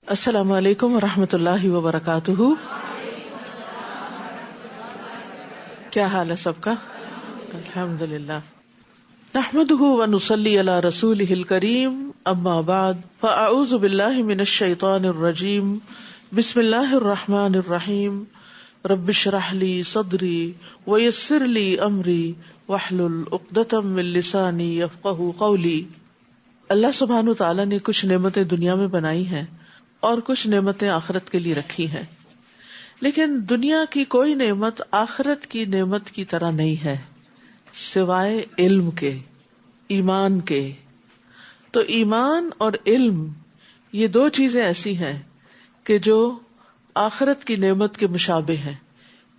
السلام علیکم ورحمۃ اللہ وبرکاتہ. کیا حال ہے سب کا؟ الحمدللہ. نحمده ونصلی علی رسولہ الکریم. اما بعد فاعوذ باللہ من الشیطان الرجیم. بسم اللہ الرحمن الرحیم. رب اشرح لی صدری ویسر لی امری واحلل عقدۃ من لسانی یفقہوا قولی. اللہ سبحانہ وتعالی نے کچھ نعمتیں دنیا میں بنائی ہیں اور کچھ نعمتیں آخرت کے لیے رکھی ہیں، لیکن دنیا کی کوئی نعمت آخرت کی نعمت کی طرح نہیں ہے سوائے علم کے، ایمان کے. تو ایمان اور علم یہ دو چیزیں ایسی ہیں کہ جو آخرت کی نعمت کے مشابہ ہیں.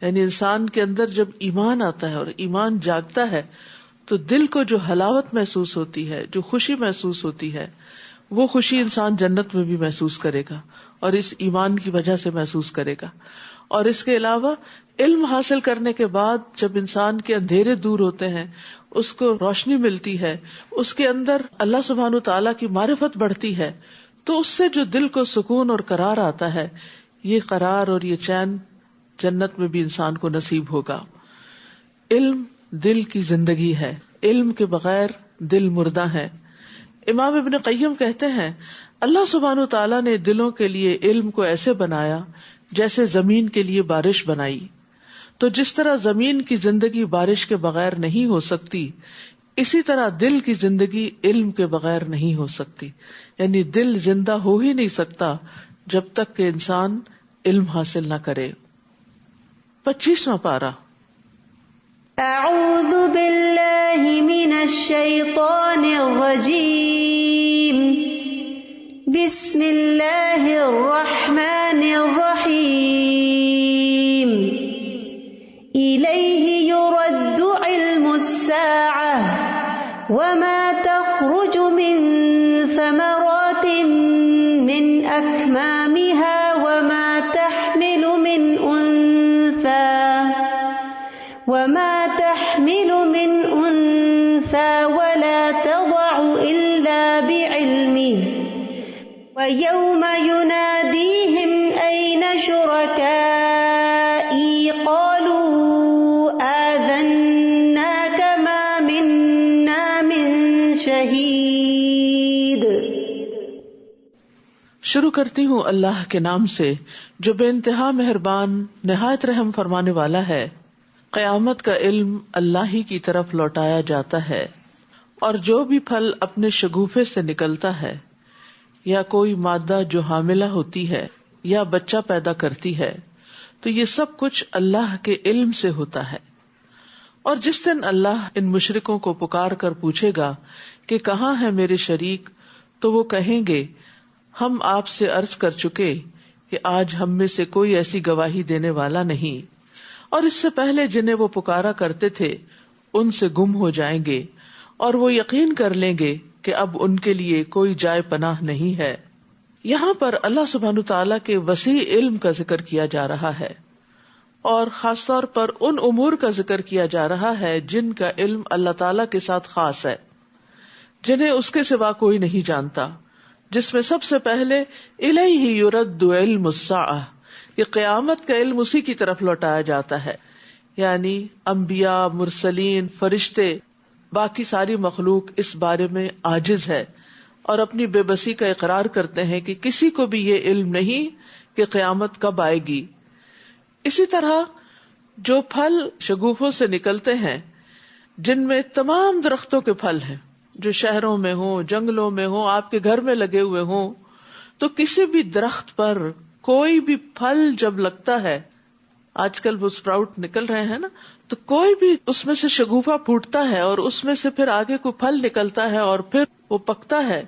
یعنی انسان کے اندر جب ایمان آتا ہے اور ایمان جاگتا ہے تو دل کو جو حلاوت محسوس ہوتی ہے، جو خوشی محسوس ہوتی ہے، وہ خوشی انسان جنت میں بھی محسوس کرے گا اور اس ایمان کی وجہ سے محسوس کرے گا. اور اس کے علاوہ علم حاصل کرنے کے بعد جب انسان کے اندھیرے دور ہوتے ہیں، اس کو روشنی ملتی ہے، اس کے اندر اللہ سبحانہ وتعالیٰ کی معرفت بڑھتی ہے، تو اس سے جو دل کو سکون اور قرار آتا ہے، یہ قرار اور یہ چین جنت میں بھی انسان کو نصیب ہوگا. علم دل کی زندگی ہے، علم کے بغیر دل مردہ ہے. امام ابن قیم کہتے ہیں اللہ سبحانہ وتعالیٰ نے دلوں کے لیے علم کو ایسے بنایا جیسے زمین کے لیے بارش بنائی. تو جس طرح زمین کی زندگی بارش کے بغیر نہیں ہو سکتی، اسی طرح دل کی زندگی علم کے بغیر نہیں ہو سکتی. یعنی دل زندہ ہو ہی نہیں سکتا جب تک کہ انسان علم حاصل نہ کرے. 25واں پارہ. اعوذ باللہ من الشیطان الرجیم. بسم اللہ الرحمن الرحیم. الیہ یرد علم الساعة وما تخرج من ثمرات من اکمامها وما تحمل من انثى ولا تضع الا بعلمه ويوم يناديهم اين شركائي قالوا آذناك ما منا من شهيد. شروع کرتی ہوں اللہ کے نام سے جو بے انتہا مہربان نہایت رحم فرمانے والا ہے. قیامت کا علم اللہ ہی کی طرف لوٹایا جاتا ہے، اور جو بھی پھل اپنے شگوفے سے نکلتا ہے، یا کوئی مادہ جو حاملہ ہوتی ہے یا بچہ پیدا کرتی ہے، تو یہ سب کچھ اللہ کے علم سے ہوتا ہے. اور جس دن اللہ ان مشرکوں کو پکار کر پوچھے گا کہ کہاں ہے میرے شریک، تو وہ کہیں گے ہم آپ سے عرض کر چکے کہ آج ہم میں سے کوئی ایسی گواہی دینے والا نہیں، اور اس سے پہلے جنہیں وہ پکارا کرتے تھے ان سے گم ہو جائیں گے، اور وہ یقین کر لیں گے کہ اب ان کے لیے کوئی جائے پناہ نہیں ہے. یہاں پر اللہ سبحانہ تعالیٰ کے وسیع علم کا ذکر کیا جا رہا ہے، اور خاص طور پر ان امور کا ذکر کیا جا رہا ہے جن کا علم اللہ تعالیٰ کے ساتھ خاص ہے، جنہیں اس کے سوا کوئی نہیں جانتا. جس میں سب سے پہلے الیہ یرد علم الساعہ، کہ قیامت کا علم اسی کی طرف لوٹایا جاتا ہے. یعنی انبیاء، مرسلین، فرشتے، باقی ساری مخلوق اس بارے میں عاجز ہے اور اپنی بے بسی کا اقرار کرتے ہیں کہ کسی کو بھی یہ علم نہیں کہ قیامت کب آئے گی. اسی طرح جو پھل شگوفوں سے نکلتے ہیں، جن میں تمام درختوں کے پھل ہیں، جو شہروں میں ہوں، جنگلوں میں ہوں، آپ کے گھر میں لگے ہوئے ہوں، تو کسی بھی درخت پر کوئی بھی پھل جب لگتا ہے، آج کل وہ اسپراؤٹ نکل رہے ہیں نا، تو کوئی بھی اس میں سے شگوفہ پھوٹتا ہے اور اس میں سے پھر آگے کوئی پھل نکلتا ہے اور پھر وہ پکتا ہے،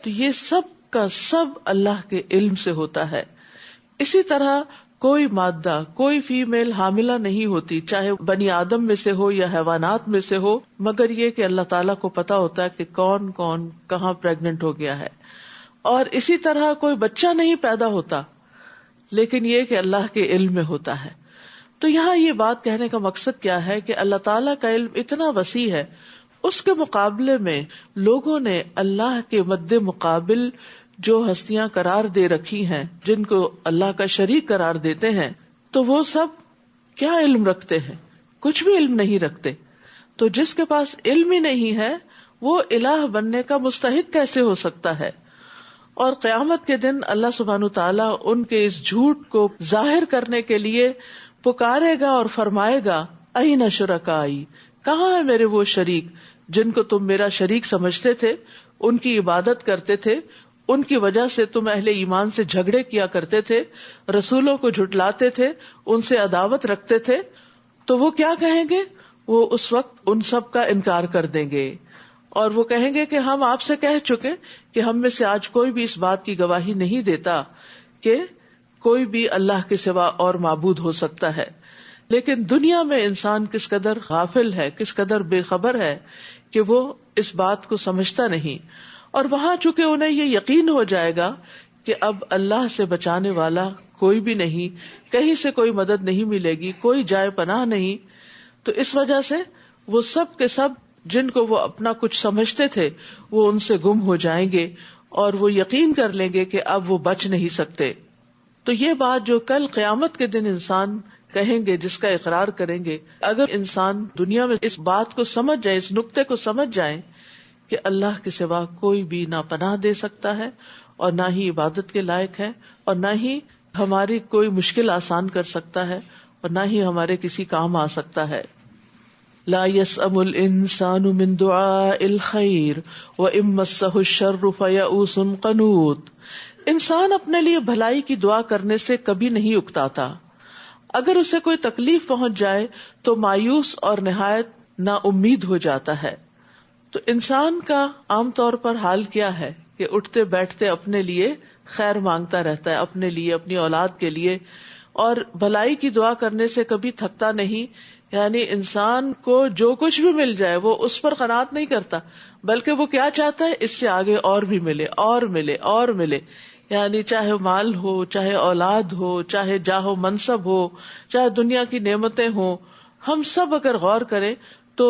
تو یہ سب کا سب اللہ کے علم سے ہوتا ہے. اسی طرح کوئی مادہ، کوئی فیمیل حاملہ نہیں ہوتی، چاہے بنی آدم میں سے ہو یا حیوانات میں سے ہو، مگر یہ کہ اللہ تعالیٰ کو پتا ہوتا ہے کہ کون کون کہاں پریگننٹ ہو گیا ہے. اور اسی طرح کوئی بچہ نہیں پیدا ہوتا، لیکن یہ کہ اللہ کے علم میں ہوتا ہے. تو یہاں یہ بات کہنے کا مقصد کیا ہے کہ اللہ تعالیٰ کا علم اتنا وسیع ہے، اس کے مقابلے میں لوگوں نے اللہ کے مد مقابل جو ہستیاں قرار دے رکھی ہیں، جن کو اللہ کا شریک قرار دیتے ہیں، تو وہ سب کیا علم رکھتے ہیں؟ کچھ بھی علم نہیں رکھتے. تو جس کے پاس علم ہی نہیں ہے وہ الہ بننے کا مستحق کیسے ہو سکتا ہے؟ اور قیامت کے دن اللہ سبحانہ تعالیٰ ان کے اس جھوٹ کو ظاہر کرنے کے لیے پکارے گا اور فرمائے گا اَیْنَ شُرَکَائِی، کہاں ہے میرے وہ شریک جن کو تم میرا شریک سمجھتے تھے، ان کی عبادت کرتے تھے، ان کی وجہ سے تم اہل ایمان سے جھگڑے کیا کرتے تھے، رسولوں کو جھٹلاتے تھے، ان سے عداوت رکھتے تھے. تو وہ کیا کہیں گے؟ وہ اس وقت ان سب کا انکار کر دیں گے اور وہ کہیں گے کہ ہم آپ سے کہہ چکے کہ ہم میں سے آج کوئی بھی اس بات کی گواہی نہیں دیتا کہ کوئی بھی اللہ کے سوا اور معبود ہو سکتا ہے. لیکن دنیا میں انسان کس قدر غافل ہے، کس قدر بے خبر ہے کہ وہ اس بات کو سمجھتا نہیں. اور وہاں چونکہ انہیں یہ یقین ہو جائے گا کہ اب اللہ سے بچانے والا کوئی بھی نہیں، کہیں سے کوئی مدد نہیں ملے گی، کوئی جائے پناہ نہیں، تو اس وجہ سے وہ سب کے سب جن کو وہ اپنا کچھ سمجھتے تھے وہ ان سے گم ہو جائیں گے اور وہ یقین کر لیں گے کہ اب وہ بچ نہیں سکتے. تو یہ بات جو کل قیامت کے دن انسان کہیں گے، جس کا اقرار کریں گے، اگر انسان دنیا میں اس بات کو سمجھ جائے، اس نقطے کو سمجھ جائیں کہ اللہ کے سوا کوئی بھی نہ پناہ دے سکتا ہے اور نہ ہی عبادت کے لائق ہے اور نہ ہی ہماری کوئی مشکل آسان کر سکتا ہے اور نہ ہی ہمارے کسی کام آ سکتا ہے. لا يسأم الانسان من دعاء الخير وان مسه الشر فيئوس قنوط. انسان اپنے لیے بھلائی کی دعا کرنے سے کبھی نہیں اکتاتا، اگر اسے کوئی تکلیف پہنچ جائے تو مایوس اور نہایت نا امید ہو جاتا ہے. تو انسان کا عام طور پر حال کیا ہے کہ اٹھتے بیٹھتے اپنے لیے خیر مانگتا رہتا ہے، اپنے لیے، اپنی اولاد کے لیے، اور بھلائی کی دعا کرنے سے کبھی تھکتا نہیں. یعنی انسان کو جو کچھ بھی مل جائے وہ اس پر قناعت نہیں کرتا، بلکہ وہ کیا چاہتا ہے، اس سے آگے اور بھی ملے اور ملے اور ملے. یعنی چاہے مال ہو، چاہے اولاد ہو، چاہے جاہ و منصب ہو، چاہے دنیا کی نعمتیں ہوں، ہم سب اگر غور کریں تو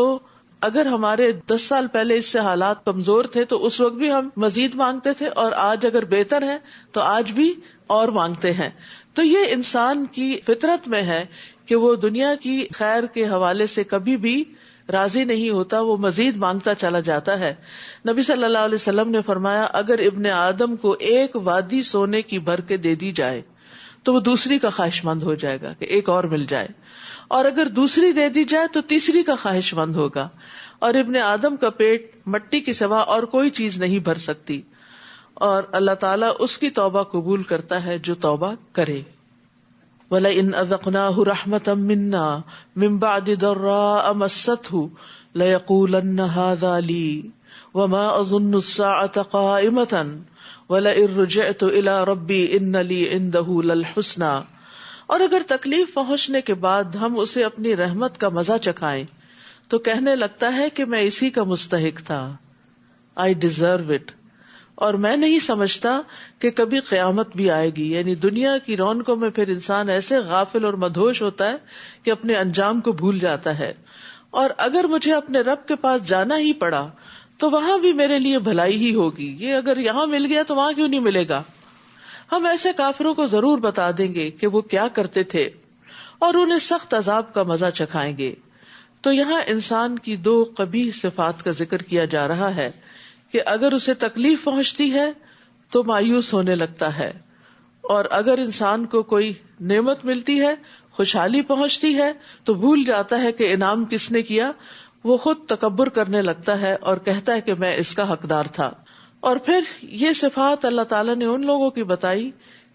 اگر ہمارے 10 سال پہلے اس سے حالات کمزور تھے تو اس وقت بھی ہم مزید مانگتے تھے، اور آج اگر بہتر ہے تو آج بھی اور مانگتے ہیں. تو یہ انسان کی فطرت میں ہے کہ وہ دنیا کی خیر کے حوالے سے کبھی بھی راضی نہیں ہوتا، وہ مزید مانگتا چلا جاتا ہے. نبی صلی اللہ علیہ وسلم نے فرمایا اگر ابن آدم کو ایک وادی سونے کی بھر کے دے دی جائے تو وہ دوسری کا خواہش مند ہو جائے گا کہ ایک اور مل جائے، اور اگر دوسری دے دی جائے تو تیسری کا خواہش مند ہوگا. اور ابن آدم کا پیٹ مٹی کے سوا اور کوئی چیز نہیں بھر سکتی، اور اللہ تعالیٰ اس کی توبہ قبول کرتا ہے جو توبہ کرے. وَلَئِنْ أَذَقْنَاهُ رَحْمَةً مِنَّا مِنْ بَعْدِ ضَرَّاءَ مَسَّتْهُ لَيَقُولَنَّ هَذَا لِي وَمَا أَظُنُّ السَّاعَةَ قَائِمَةً وَلَئِن رُجِعْتُ إِلَى رَبِّي إِنَّ لِي عِندَهُ لَلْحُسْنَى. اور اگر تکلیف پہنچنے کے بعد ہم اسے اپنی رحمت کا مزہ چکھائیں تو کہنے لگتا ہے کہ میں اسی کا مستحق تھا، I deserve it. اور میں نہیں سمجھتا کہ کبھی قیامت بھی آئے گی. یعنی دنیا کی رونقوں میں پھر انسان ایسے غافل اور مدہوش ہوتا ہے کہ اپنے انجام کو بھول جاتا ہے. اور اگر مجھے اپنے رب کے پاس جانا ہی پڑا تو وہاں بھی میرے لیے بھلائی ہی ہوگی، یہ اگر یہاں مل گیا تو وہاں کیوں نہیں ملے گا. ہم ایسے کافروں کو ضرور بتا دیں گے کہ وہ کیا کرتے تھے اور انہیں سخت عذاب کا مزہ چکھائیں گے. تو یہاں انسان کی 2 قبیح صفات کا ذکر کیا جا رہا ہے کہ اگر اسے تکلیف پہنچتی ہے تو مایوس ہونے لگتا ہے، اور اگر انسان کو کوئی نعمت ملتی ہے، خوشحالی پہنچتی ہے تو بھول جاتا ہے کہ انعام کس نے کیا. وہ خود تکبر کرنے لگتا ہے اور کہتا ہے کہ میں اس کا حقدار تھا. اور پھر یہ صفات اللہ تعالیٰ نے ان لوگوں کی بتائی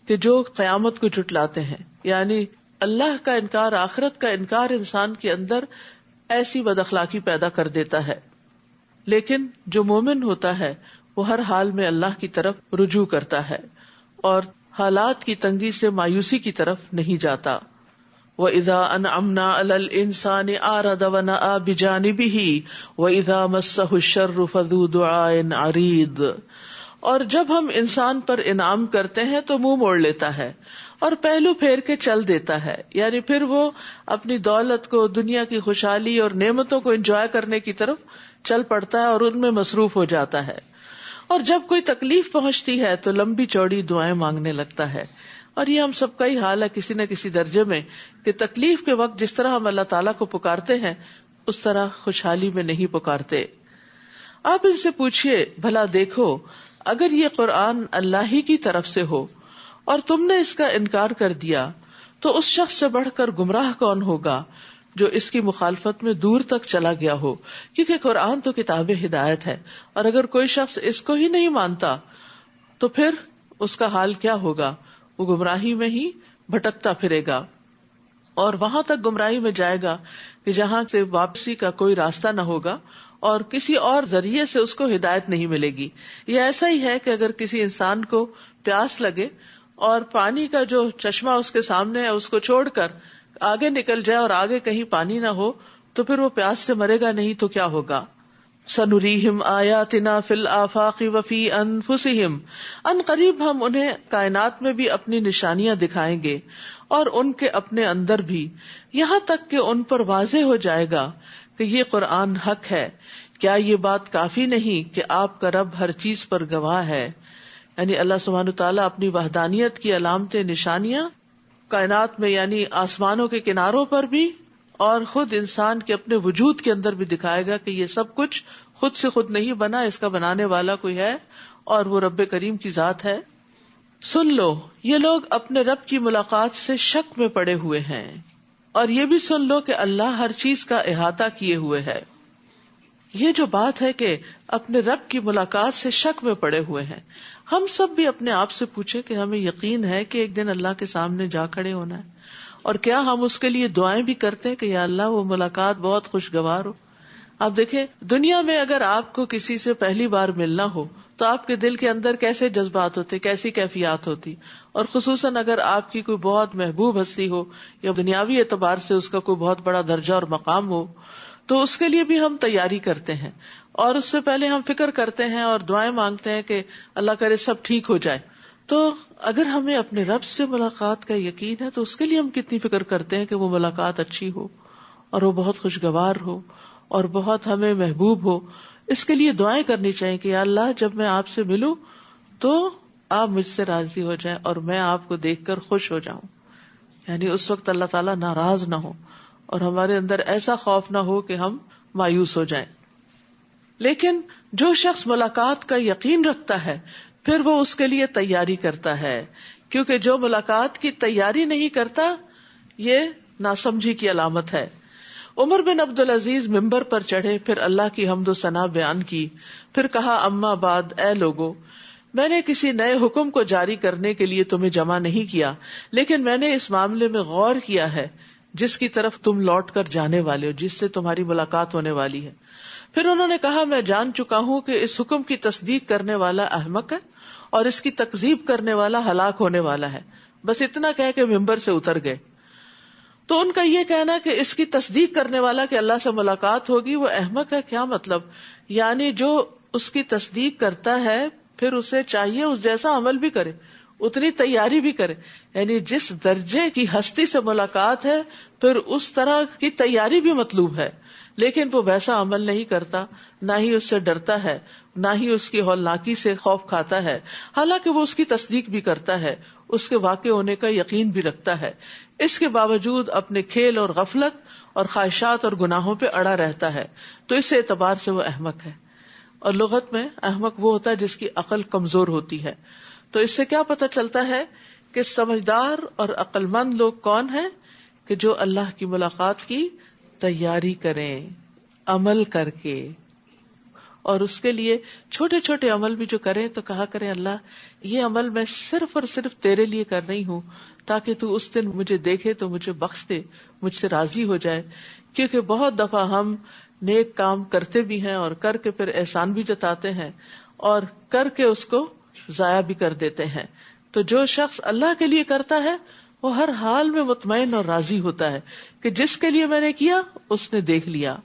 کہ جو قیامت کو جھٹلاتے ہیں، یعنی اللہ کا انکار، آخرت کا انکار انسان کے اندر ایسی بد اخلاقی پیدا کر دیتا ہے. لیکن جو مومن ہوتا ہے وہ ہر حال میں اللہ کی طرف رجوع کرتا ہے اور حالات کی تنگی سے مایوسی کی طرف نہیں جاتا. وَإِذَا أَنْعَمْنَا عَلَى الْإِنسَانِ أَعْرَضَ وَنَأَىٰ بِجَانِبِهِ وَإِذَا مَسَّهُ الشَّرُّ فَذُو دُعَاءٍ عَرِيضٍ. اور جب ہم انسان پر انعام کرتے ہیں تو منہ موڑ لیتا ہے اور پہلو پھیر کے چل دیتا ہے. یعنی پھر وہ اپنی دولت کو، دنیا کی خوشحالی اور نعمتوں کو انجوائے کرنے کی طرف چل پڑتا ہے اور ان میں مصروف ہو جاتا ہے. اور جب کوئی تکلیف پہنچتی ہے تو لمبی چوڑی دعائیں مانگنے لگتا ہے. اور یہ ہم سب کا ہی حال ہے کسی نہ کسی درجے میں کہ تکلیف کے وقت جس طرح ہم اللہ تعالیٰ کو پکارتے ہیں اس طرح خوشحالی میں نہیں پکارتے. آپ ان سے پوچھئے بھلا دیکھو اگر یہ قرآن اللہ ہی کی طرف سے ہو اور تم نے اس کا انکار کر دیا تو اس شخص سے بڑھ کر گمراہ کون ہوگا جو اس کی مخالفت میں دور تک چلا گیا ہو. کیونکہ قرآن تو کتاب ہدایت ہے، اور اگر کوئی شخص اس کو ہی نہیں مانتا تو پھر اس کا حال کیا ہوگا؟ وہ گمراہی میں ہی بھٹکتا پھرے گا اور وہاں تک گمراہی میں جائے گا کہ جہاں سے واپسی کا کوئی راستہ نہ ہوگا اور کسی اور ذریعے سے اس کو ہدایت نہیں ملے گی. یہ ایسا ہی ہے کہ اگر کسی انسان کو پیاس لگے اور پانی کا جو چشمہ اس کے سامنے ہے اس کو چھوڑ کر آگے نکل جائے اور آگے کہیں پانی نہ ہو تو پھر وہ پیاس سے مرے گا نہیں تو کیا ہوگا؟ سنریہم آیاتنا فی الآفاق وفی انفسہم، ان قریب ہم انہیں کائنات میں بھی اپنی نشانیاں دکھائیں گے اور ان کے اپنے اندر بھی، یہاں تک کہ ان پر واضح ہو جائے گا کہ یہ قرآن حق ہے. کیا یہ بات کافی نہیں کہ آپ کا رب ہر چیز پر گواہ ہے؟ یعنی اللہ سبحانہ تعالیٰ اپنی وحدانیت کی علامتیں، نشانیاں کائنات میں یعنی آسمانوں کے کناروں پر بھی اور خود انسان کے اپنے وجود کے اندر بھی دکھائے گا کہ یہ سب کچھ خود سے خود نہیں بنا، اس کا بنانے والا کوئی ہے اور وہ رب کریم کی ذات ہے. سن لو یہ لوگ اپنے رب کی ملاقات سے شک میں پڑے ہوئے ہیں، اور یہ بھی سن لو کہ اللہ ہر چیز کا احاطہ کیے ہوئے ہے. یہ جو بات ہے کہ اپنے رب کی ملاقات سے شک میں پڑے ہوئے ہیں، ہم سب بھی اپنے آپ سے پوچھیں کہ ہمیں یقین ہے کہ ایک دن اللہ کے سامنے جا کھڑے ہونا ہے، اور کیا ہم اس کے لیے دعائیں بھی کرتے ہیں کہ یا اللہ وہ ملاقات بہت خوشگوار ہو. آپ دیکھیں دنیا میں اگر آپ کو کسی سے پہلی بار ملنا ہو تو آپ کے دل کے اندر کیسے جذبات ہوتے، کیسی کیفیات ہوتی، اور خصوصاً اگر آپ کی کوئی بہت محبوب ہستی ہو یا دنیاوی اعتبار سے اس کا کوئی بہت بڑا درجہ اور مقام ہو تو اس کے لیے بھی ہم تیاری کرتے ہیں، اور اس سے پہلے ہم فکر کرتے ہیں اور دعائیں مانگتے ہیں کہ اللہ کرے سب ٹھیک ہو جائے. تو اگر ہمیں اپنے رب سے ملاقات کا یقین ہے تو اس کے لیے ہم کتنی فکر کرتے ہیں کہ وہ ملاقات اچھی ہو اور وہ بہت خوشگوار ہو اور بہت ہمیں محبوب ہو. اس کے لیے دعائیں کرنی چاہیے کہ یا اللہ جب میں آپ سے ملوں تو آپ مجھ سے راضی ہو جائیں اور میں آپ کو دیکھ کر خوش ہو جاؤں. یعنی اس وقت اللہ تعالیٰ ناراض نہ ہو اور ہمارے اندر ایسا خوف نہ ہو کہ ہم مایوس ہو جائیں. لیکن جو شخص ملاقات کا یقین رکھتا ہے پھر وہ اس کے لیے تیاری کرتا ہے، کیونکہ جو ملاقات کی تیاری نہیں کرتا یہ ناسمجھی کی علامت ہے. عمر بن عبدالعزیز ممبر پر چڑھے، پھر اللہ کی حمد و ثنا بیان کی، پھر کہا اما بعد، اے لوگو، میں نے کسی نئے حکم کو جاری کرنے کے لیے تمہیں جمع نہیں کیا، لیکن میں نے اس معاملے میں غور کیا ہے جس کی طرف تم لوٹ کر جانے والے ہو، جس سے تمہاری ملاقات ہونے والی ہے. پھر انہوں نے کہا میں جان چکا ہوں کہ اس حکم کی تصدیق کرنے والا احمق ہے اور اس کی تکذیب کرنے والا ہلاک ہونے والا ہے. بس اتنا کہہ کے ممبر سے اتر گئے. تو ان کا یہ کہنا کہ اس کی تصدیق کرنے والا کہ اللہ سے ملاقات ہوگی وہ احمق ہے، کیا مطلب؟ یعنی جو اس کی تصدیق کرتا ہے پھر اسے چاہیے اس جیسا عمل بھی کرے، اتنی تیاری بھی کرے. یعنی جس درجے کی ہستی سے ملاقات ہے پھر اس طرح کی تیاری بھی مطلوب ہے، لیکن وہ ویسا عمل نہیں کرتا، نہ ہی اس سے ڈرتا ہے، نہ ہی اس کی ہولناکی سے خوف کھاتا ہے، حالانکہ وہ اس کی تصدیق بھی کرتا ہے، اس کے واقع ہونے کا یقین بھی رکھتا ہے. اس کے باوجود اپنے کھیل اور غفلت اور خواہشات اور گناہوں پہ اڑا رہتا ہے، تو اس اعتبار سے وہ احمق ہے. اور لغت میں احمق وہ ہوتا ہے جس کی عقل کمزور ہوتی ہے. تو اس سے کیا پتہ چلتا ہے کہ سمجھدار اور عقل مند لوگ کون ہیں؟ کہ جو اللہ کی ملاقات کی تیاری کریں عمل کر کے، اور اس کے لیے چھوٹے چھوٹے عمل بھی جو کریں تو کہا کریں اللہ یہ عمل میں صرف اور صرف تیرے لیے کر رہی ہوں تاکہ تو اس دن مجھے دیکھے تو مجھے بخش دے، مجھ سے راضی ہو جائے. کیونکہ بہت دفعہ ہم نیک کام کرتے بھی ہیں اور کر کے پھر احسان بھی جتاتے ہیں اور کر کے اس کو ضائع بھی کر دیتے ہیں. تو جو شخص اللہ کے لیے کرتا ہے وہ ہر حال میں مطمئن اور راضی ہوتا ہے کہ جس کے لیے میں نے کیا اس نے دیکھ لیا.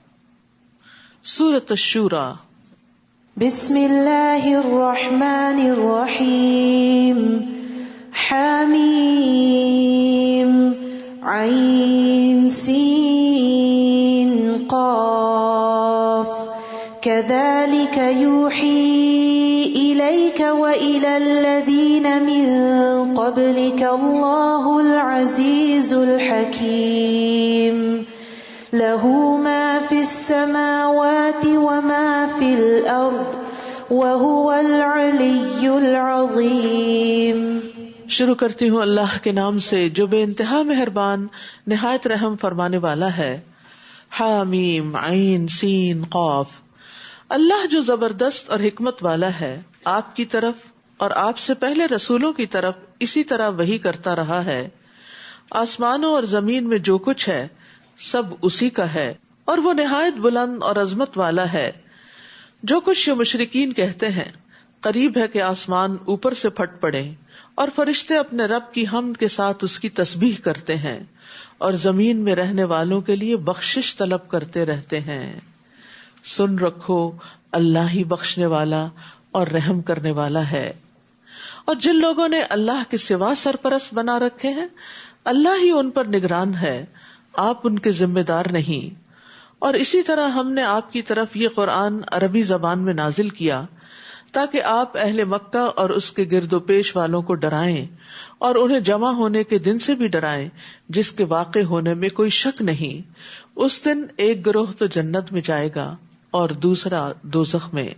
سورۃ الشورى. بسم اللہ الرحمن الرحیم. حمیم عین سین قاف. كذلك يوحي قبلك الله العزيز الحكيم له ما في السماوات وما في الأرض وهو العلي العظيم. شروع کرتی ہوں اللہ کے نام سے جو بے انتہا مہربان نہایت رحم فرمانے والا ہے. حامیم عین سین قاف. اللہ جو زبردست اور حکمت والا ہے، آپ کی طرف اور آپ سے پہلے رسولوں کی طرف اسی طرح وحی کرتا رہا ہے. آسمانوں اور زمین میں جو کچھ ہے سب اسی کا ہے، اور وہ نہایت بلند اور عظمت والا ہے. جو کچھ یہ مشرکین کہتے ہیں، قریب ہے کہ آسمان اوپر سے پھٹ پڑے اور فرشتے اپنے رب کی حمد کے ساتھ اس کی تسبیح کرتے ہیں اور زمین میں رہنے والوں کے لیے بخشش طلب کرتے رہتے ہیں. سن رکھو، اللہ ہی بخشنے والا اور رحم کرنے والا ہے. اور جن لوگوں نے اللہ کے سوا سرپرست بنا رکھے ہیں، اللہ ہی ان پر نگران ہے، آپ ان کے ذمہ دار نہیں. اور اسی طرح ہم نے آپ کی طرف یہ قرآن عربی زبان میں نازل کیا تاکہ آپ اہل مکہ اور اس کے گرد و پیش والوں کو ڈرائیں اور انہیں جمع ہونے کے دن سے بھی ڈرائیں جس کے واقع ہونے میں کوئی شک نہیں. اس دن ایک گروہ تو جنت میں جائے گا اور دوسرا دوزخ میں.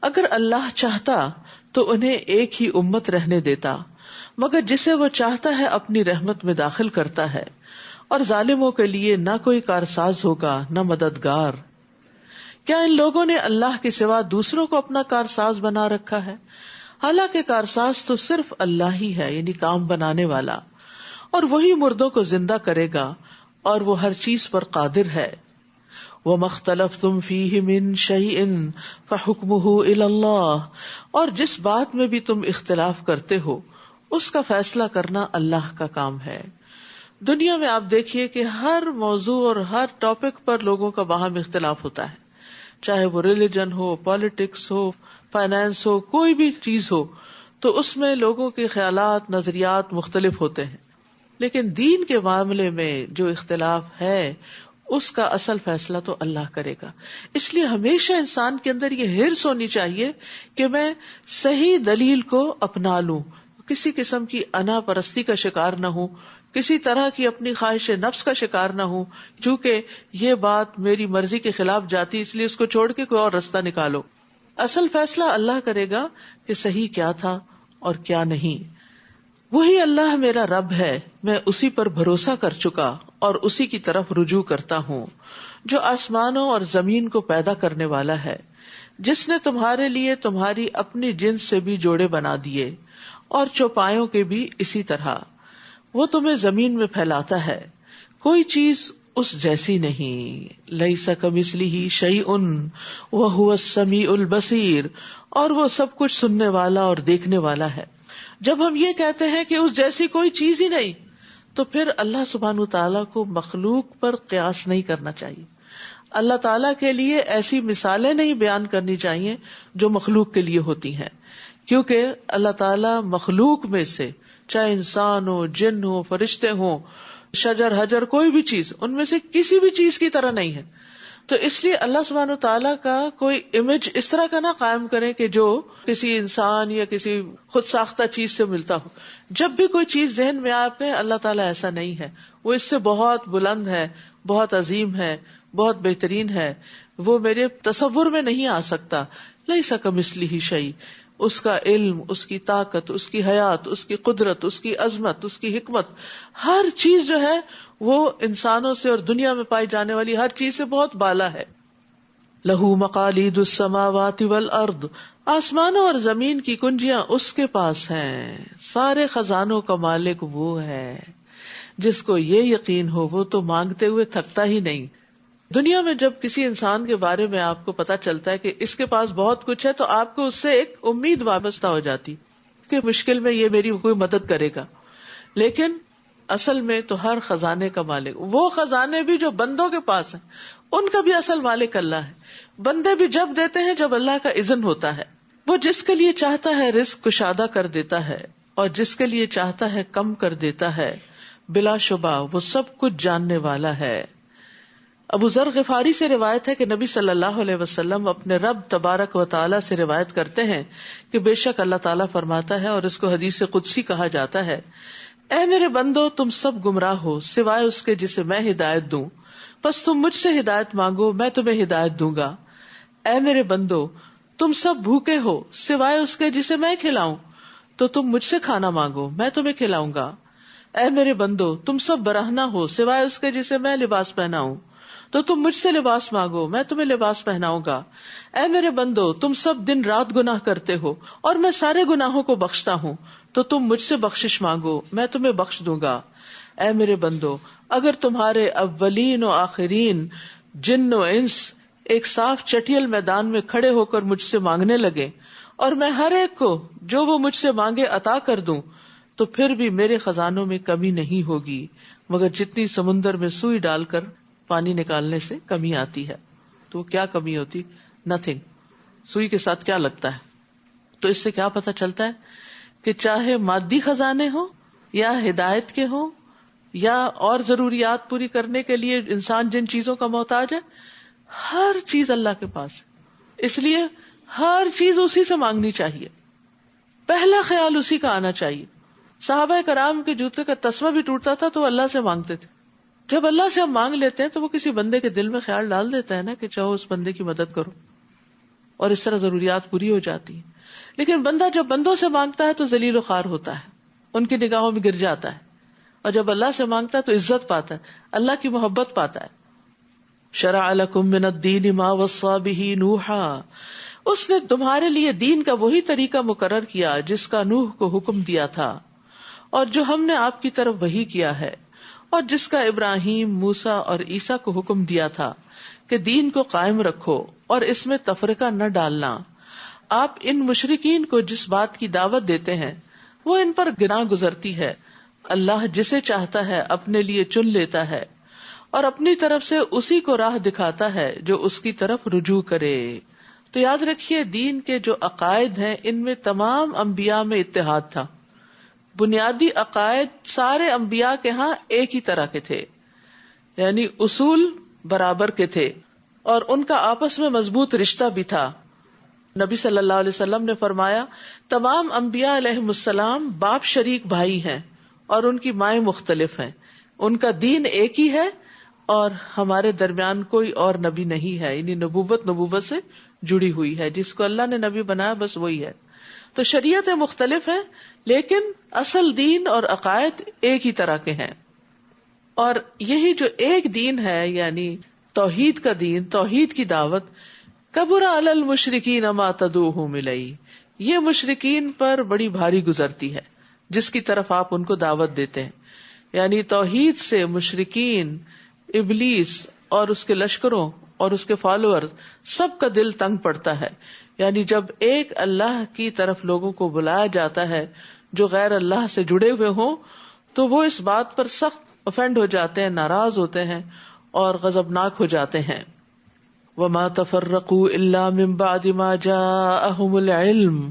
اگر اللہ چاہتا تو انہیں ایک ہی امت رہنے دیتا، مگر جسے وہ چاہتا ہے اپنی رحمت میں داخل کرتا ہے، اور ظالموں کے لیے نہ کوئی کارساز ہوگا نہ مددگار. کیا ان لوگوں نے اللہ کے سوا دوسروں کو اپنا کارساز بنا رکھا ہے؟ حالانکہ کارساز تو صرف اللہ ہی ہے، یعنی کام بنانے والا، اور وہی مردوں کو زندہ کرے گا اور وہ ہر چیز پر قادر ہے. وَمَا اخْتَلَفْتُمْ فِيهِ مِنْ شَيْءٍ فَحُكْمُهُ إِلَى اللَّهِ. اور جس بات میں بھی تم اختلاف کرتے ہو اس کا فیصلہ کرنا اللہ کا کام ہے. دنیا میں آپ دیکھیے کہ ہر موضوع اور ہر ٹاپک پر لوگوں کا باہم اختلاف ہوتا ہے، چاہے وہ ریلیجن ہو، پالیٹکس ہو، فائنانس ہو، کوئی بھی چیز ہو، تو اس میں لوگوں کے خیالات، نظریات مختلف ہوتے ہیں. لیکن دین کے معاملے میں جو اختلاف ہے اس کا اصل فیصلہ تو اللہ کرے گا. اس لیے ہمیشہ انسان کے اندر یہ حرص ہونی چاہیے کہ میں صحیح دلیل کو اپنا لوں، کسی قسم کی انا پرستی کا شکار نہ ہوں، کسی طرح کی اپنی خواہش نفس کا شکار نہ ہوں، چونکہ یہ بات میری مرضی کے خلاف جاتی اس لیے اس کو چھوڑ کے کوئی اور رستہ نکالو. اصل فیصلہ اللہ کرے گا کہ صحیح کیا تھا اور کیا نہیں. وہی اللہ میرا رب ہے، میں اسی پر بھروسہ کر چکا اور اسی کی طرف رجوع کرتا ہوں، جو آسمانوں اور زمین کو پیدا کرنے والا ہے، جس نے تمہارے لیے تمہاری اپنی جنس سے بھی جوڑے بنا دیے اور چوپایوں کے بھی اسی طرح. وہ تمہیں زمین میں پھیلاتا ہے، کوئی چیز اس جیسی نہیں. لیس کمثلہ شیء وہو السمیع البصیر. اور وہ سب کچھ سننے والا اور دیکھنے والا ہے. جب ہم یہ کہتے ہیں کہ اس جیسی کوئی چیز ہی نہیں، تو پھر اللہ سبحانہ تعالیٰ کو مخلوق پر قیاس نہیں کرنا چاہیے. اللہ تعالیٰ کے لیے ایسی مثالیں نہیں بیان کرنی چاہیے جو مخلوق کے لیے ہوتی ہیں، کیونکہ اللہ تعالیٰ مخلوق میں سے چاہے انسان ہو، جن ہو، فرشتے ہوں، شجر حجر، کوئی بھی چیز ان میں سے کسی بھی چیز کی طرح نہیں ہے. تو اس لیے اللہ سبحانہ تعالیٰ کا کوئی امیج اس طرح کا نہ قائم کریں کہ جو کسی انسان یا کسی خود ساختہ چیز سے ملتا ہو. جب بھی کوئی چیز ذہن میں آپ کے، اللہ تعالیٰ ایسا نہیں ہے، وہ اس سے بہت بلند ہے، بہت عظیم ہے، بہت بہترین ہے، وہ میرے تصور میں نہیں آ سکتا. لیس کمثلہ شیء. اس کا علم، اس کی طاقت، اس کی حیات، اس کی قدرت، اس کی عظمت، اس کی حکمت، ہر چیز جو ہے وہ انسانوں سے اور دنیا میں پائی جانے والی ہر چیز سے بہت بالا ہے. لہو مقالید السماوات والارض. آسمانوں اور زمین کی کنجیاں اس کے پاس ہیں. سارے خزانوں کا مالک وہ ہے. جس کو یہ یقین ہو وہ تو مانگتے ہوئے تھکتا ہی نہیں. دنیا میں جب کسی انسان کے بارے میں آپ کو پتا چلتا ہے کہ اس کے پاس بہت کچھ ہے، تو آپ کو اس سے ایک امید وابستہ ہو جاتی کہ مشکل میں یہ میری کوئی مدد کرے گا. لیکن اصل میں تو ہر خزانے کا مالک، وہ خزانے بھی جو بندوں کے پاس ہیں ان کا بھی اصل مالک اللہ ہے. بندے بھی جب دیتے ہیں جب اللہ کا اذن ہوتا ہے. وہ جس کے لیے چاہتا ہے رزق کشادہ کر دیتا ہے اور جس کے لیے چاہتا ہے کم کر دیتا ہے. بلا شبہ وہ سب کچھ جاننے والا ہے. ابو ذر غفاری سے روایت ہے کہ نبی صلی اللہ علیہ وسلم اپنے رب تبارک و تعالی سے روایت کرتے ہیں کہ بے شک اللہ تعالیٰ فرماتا ہے، اور اس کو حدیث قدسی کہا جاتا ہے، اے میرے بندو تم سب گمراہ ہو سوائے اس کے جسے میں ہدایت دوں، بس تم مجھ سے ہدایت مانگو میں تمہیں ہدایت دوں گا۔ اے میرے بندو تم سب بھوکے ہو سوائے اس کے جسے میں کھلاؤں، تو تم مجھ سے کھانا مانگو میں تمہیں کھلاؤں گا۔ اے میرے بندو تم سب برہنہ ہو سوائے اس کے جسے میں لباس پہناؤں، تو تم مجھ سے لباس مانگو میں تمہیں لباس پہناؤں گا۔ اے میرے بندو تم سب دن رات گناہ کرتے ہو اور میں سارے گناہوں کو بخشتا ہوں، تو تم مجھ سے بخشش مانگو میں تمہیں بخش دوں گا۔ اے میرے بندو اگر تمہارے اولین و آخرین جن و انس ایک صاف چٹیل میدان میں کھڑے ہو کر مجھ سے مانگنے لگے اور میں ہر ایک کو جو وہ مجھ سے مانگے عطا کر دوں، تو پھر بھی میرے خزانوں میں کمی نہیں ہوگی مگر جتنی سمندر میں سوئی ڈال کر پانی نکالنے سے کمی آتی ہے۔ تو کیا کمی ہوتی؟ نتھنگ۔ سوئی کے ساتھ کیا لگتا ہے؟ تو اس سے کیا پتہ چلتا ہے کہ چاہے مادی خزانے ہوں یا ہدایت کے ہوں یا اور ضروریات پوری کرنے کے لیے انسان جن چیزوں کا محتاج ہے، ہر چیز اللہ کے پاس ہے۔ اس لیے ہر چیز اسی سے مانگنی چاہیے، پہلا خیال اسی کا آنا چاہیے۔ صحابہ کرام کے جوتے کا تسمہ بھی ٹوٹتا تھا تو اللہ سے مانگتے تھے۔ جب اللہ سے ہم مانگ لیتے ہیں تو وہ کسی بندے کے دل میں خیال ڈال دیتا ہے نا کہ چاہو اس بندے کی مدد کرو، اور اس طرح ضروریات پوری ہو جاتی ہیں۔ لیکن بندہ جب بندوں سے مانگتا ہے تو ذلیل و خوار ہوتا ہے، ان کی نگاہوں میں گر جاتا ہے، اور جب اللہ سے مانگتا ہے تو عزت پاتا ہے، اللہ کی محبت پاتا ہے۔ شرع لکم من الدین ما وصی بہ نوحا، اس نے تمہارے لیے دین کا وہی طریقہ مقرر کیا جس کا نوح کو حکم دیا تھا، اور جو ہم نے آپ کی طرف وحی کیا ہے، اور جس کا ابراہیم، موسیٰ اور عیسیٰ کو حکم دیا تھا کہ دین کو قائم رکھو اور اس میں تفرقہ نہ ڈالنا۔ آپ ان مشرکین کو جس بات کی دعوت دیتے ہیں وہ ان پر گناہ گزرتی ہے، اللہ جسے چاہتا ہے اپنے لیے چن لیتا ہے اور اپنی طرف سے اسی کو راہ دکھاتا ہے جو اس کی طرف رجوع کرے۔ تو یاد رکھیے دین کے جو عقائد ہیں ان میں تمام انبیاء میں اتحاد تھا، بنیادی عقائد سارے انبیاء کے ہاں ایک ہی طرح کے تھے، یعنی اصول برابر کے تھے، اور ان کا آپس میں مضبوط رشتہ بھی تھا۔ نبی صلی اللہ علیہ وسلم نے فرمایا تمام انبیاء علیہم السلام باپ شریک بھائی ہیں اور ان کی مائیں مختلف ہیں، ان کا دین ایک ہی ہے اور ہمارے درمیان کوئی اور نبی نہیں ہے، یعنی نبوت سے جڑی ہوئی ہے، جس کو اللہ نے نبی بنایا بس وہی ہے۔ تو شریعتیں مختلف ہیں لیکن اصل دین اور عقائد ایک ہی طرح کے ہیں، اور یہی جو ایک دین ہے یعنی توحید کا دین، توحید کی دعوت، کبر علی المشرکین ما تدعوہم الیہ، یہ مشرکین پر بڑی بھاری گزرتی ہے جس کی طرف آپ ان کو دعوت دیتے ہیں۔ یعنی توحید سے مشرکین، ابلیس اور اس کے لشکروں اور اس کے فالوور سب کا دل تنگ پڑتا ہے۔ یعنی جب ایک اللہ کی طرف لوگوں کو بلایا جاتا ہے جو غیر اللہ سے جڑے ہوئے ہوں تو وہ اس بات پر سخت افینڈ ہو جاتے ہیں، ناراض ہوتے ہیں اور غضبناک ہو جاتے ہیں۔ وَمَا تَفَرَّقُوا إِلَّا مِن بَعْدِ مَا جَاءَهُمُ الْعِلْمُ،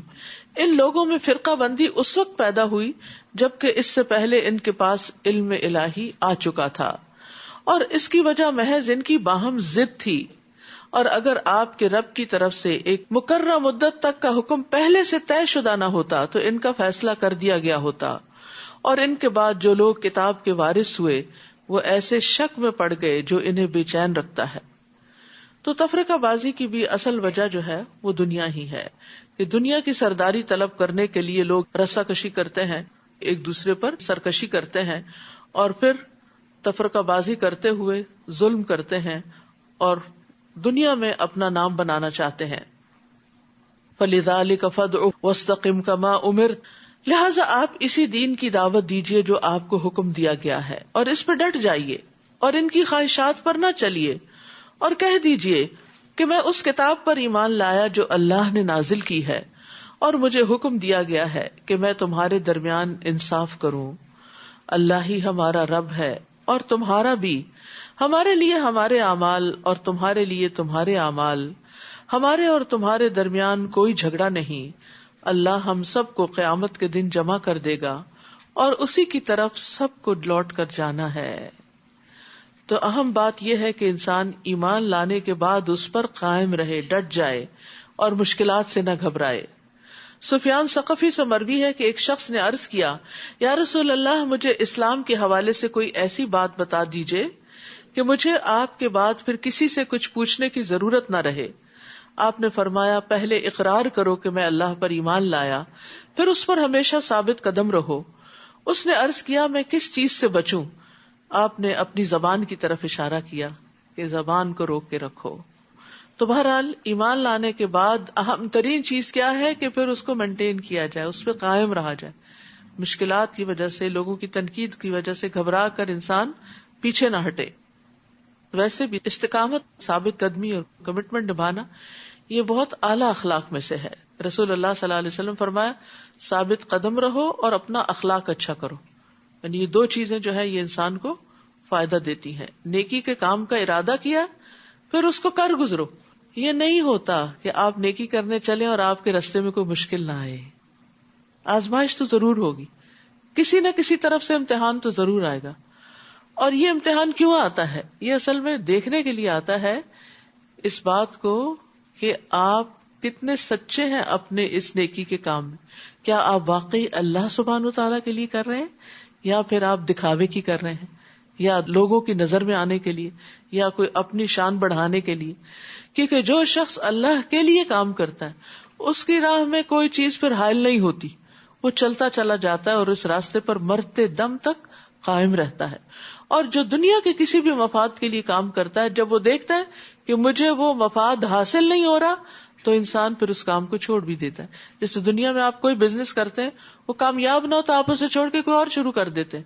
ان لوگوں میں فرقہ بندی اس وقت پیدا ہوئی جبکہ اس سے پہلے ان کے پاس علم الہی آ چکا تھا، اور اس کی وجہ محض ان کی باہم ضد تھی۔ اور اگر آپ کے رب کی طرف سے ایک مقررہ مدت تک کا حکم پہلے سے طے شدہ نہ ہوتا تو ان کا فیصلہ کر دیا گیا ہوتا، اور ان کے بعد جو لوگ کتاب کے وارث ہوئے وہ ایسے شک میں پڑ گئے جو انہیں بے چین رکھتا ہے۔ تو تفرقہ بازی کی بھی اصل وجہ جو ہے وہ دنیا ہی ہے، کہ دنیا کی سرداری طلب کرنے کے لیے لوگ رسا کشی کرتے ہیں، ایک دوسرے پر سرکشی کرتے ہیں، اور پھر تفرقہ بازی کرتے ہوئے ظلم کرتے ہیں اور دنیا میں اپنا نام بنانا چاہتے ہیں۔ فَلِذَلِكَ فَادْعُ وَاسْتَقِمْ كَمَا أُمِرْتَ، لہٰذا آپ اسی دین کی دعوت دیجیے جو آپ کو حکم دیا گیا ہے، اور اس پہ ڈٹ جائیے اور ان کی خواہشات پر نہ چلیے، اور کہہ دیجیے کہ میں اس کتاب پر ایمان لایا جو اللہ نے نازل کی ہے، اور مجھے حکم دیا گیا ہے کہ میں تمہارے درمیان انصاف کروں۔ اللہ ہی ہمارا رب ہے اور تمہارا بھی، ہمارے لیے ہمارے اعمال اور تمہارے لیے تمہارے اعمال، ہمارے اور تمہارے درمیان کوئی جھگڑا نہیں۔ اللہ ہم سب کو قیامت کے دن جمع کر دے گا اور اسی کی طرف سب کو لوٹ کر جانا ہے۔ تو اہم بات یہ ہے کہ انسان ایمان لانے کے بعد اس پر قائم رہے، ڈٹ جائے اور مشکلات سے نہ گھبرائے۔ سفیان ثقفی سے مروی ہے کہ ایک شخص نے عرض کیا، یا رسول اللہ، مجھے اسلام کے حوالے سے کوئی ایسی بات بتا دیجئے کہ مجھے آپ کے بعد پھر کسی سے کچھ پوچھنے کی ضرورت نہ رہے۔ آپ نے فرمایا، پہلے اقرار کرو کہ میں اللہ پر ایمان لایا، پھر اس پر ہمیشہ ثابت قدم رہو۔ اس نے عرض کیا، میں کس چیز سے بچوں؟ آپ نے اپنی زبان کی طرف اشارہ کیا کہ زبان کو روک کے رکھو۔ تو بہرحال ایمان لانے کے بعد اہم ترین چیز کیا ہے کہ پھر اس کو مینٹین کیا جائے، اس پہ قائم رہا جائے۔ مشکلات کی وجہ سے، لوگوں کی تنقید کی وجہ سے گھبرا کر انسان پیچھے نہ ہٹے۔ ویسے بھی استقامت، ثابت قدمی اور کمٹمنٹ نبھانا یہ بہت اعلیٰ اخلاق میں سے ہے۔ رسول اللہ صلی اللہ علیہ وسلم فرمایا، ثابت قدم رہو اور اپنا اخلاق اچھا کرو۔ یعنی یہ دو چیزیں جو ہے یہ انسان کو فائدہ دیتی ہیں۔ نیکی کے کام کا ارادہ کیا، پھر اس کو کر گزرو۔ یہ نہیں ہوتا کہ آپ نیکی کرنے چلیں اور آپ کے راستے میں کوئی مشکل نہ آئے۔ آزمائش تو ضرور ہوگی، کسی نہ کسی طرف سے امتحان تو ضرور آئے گا۔ اور یہ امتحان کیوں آتا ہے؟ یہ اصل میں دیکھنے کے لیے آتا ہے اس بات کو کہ آپ کتنے سچے ہیں اپنے اس نیکی کے کام میں۔ کیا آپ واقعی اللہ سبحانہ و تعالیٰ کے لیے کر رہے ہیں، یا پھر آپ دکھاوے کی کر رہے ہیں، یا لوگوں کی نظر میں آنے کے لیے، یا کوئی اپنی شان بڑھانے کے لیے؟ کیونکہ جو شخص اللہ کے لیے کام کرتا ہے اس کی راہ میں کوئی چیز پھر حائل نہیں ہوتی، وہ چلتا چلا جاتا ہے اور اس راستے پر مرتے دم تک قائم رہتا ہے۔ اور جو دنیا کے کسی بھی مفاد کے لیے کام کرتا ہے، جب وہ دیکھتا ہے کہ مجھے وہ مفاد حاصل نہیں ہو رہا، تو انسان پھر اس کام کو چھوڑ بھی دیتا ہے۔ جیسے دنیا میں آپ کوئی بزنس کرتے ہیں، وہ کامیاب نہ ہو تو آپ اسے چھوڑ کے کوئی اور شروع کر دیتے ہیں۔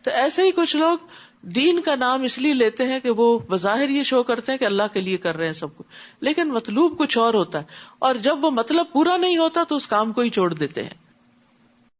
تو ایسے ہی کچھ لوگ دین کا نام اس لیے لیتے ہیں کہ وہ بظاہر یہ شو کرتے ہیں کہ اللہ کے لیے کر رہے ہیں سب کچھ، لیکن مطلوب کچھ اور ہوتا ہے، اور جب وہ مطلب پورا نہیں ہوتا تو اس کام کو ہی چھوڑ دیتے ہیں۔